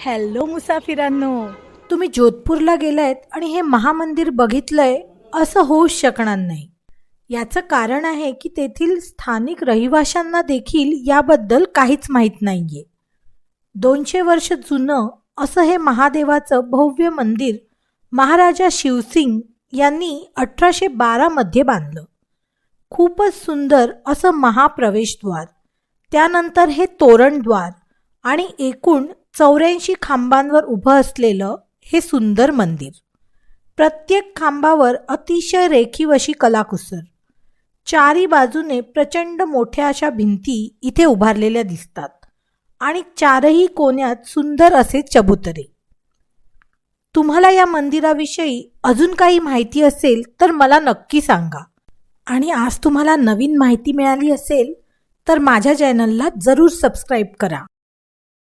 Hello मुसाफिरांनो, तुम्ही जोधपूरला गेलायत आणि हे महामंदिर बघितलंय असं होऊच शकणार नाही. याचं कारण आहे की तेथील स्थानिक रहिवाशांना देखील याबद्दल काहीच माहीत नाहीये. 200 वर्ष जुनं असं हे महादेवाचं भव्य मंदिर महाराजा शिवसिंग यांनी 1812 मध्ये बांधलं. खूपच सुंदर असं महाप्रवेशद्वार, त्यानंतर हे तोरणद्वार आणि एकूण 84 खांबांवर उभं असलेलं हे सुंदर मंदिर. प्रत्येक खांबावर अतिशय रेखीव अशी कलाकुसर. चारी बाजूने प्रचंड मोठ्या अशा भिंती इथे उभारलेल्या दिसतात आणि चारही कोण्यात सुंदर असे चबुतरे. तुम्हाला या मंदिराविषयी अजून काही माहिती असेल तर मला नक्की सांगा. आणि आज तुम्हाला नवीन माहिती मिळाली असेल तर माझ्या चॅनलला जरूर सबस्क्राईब करा.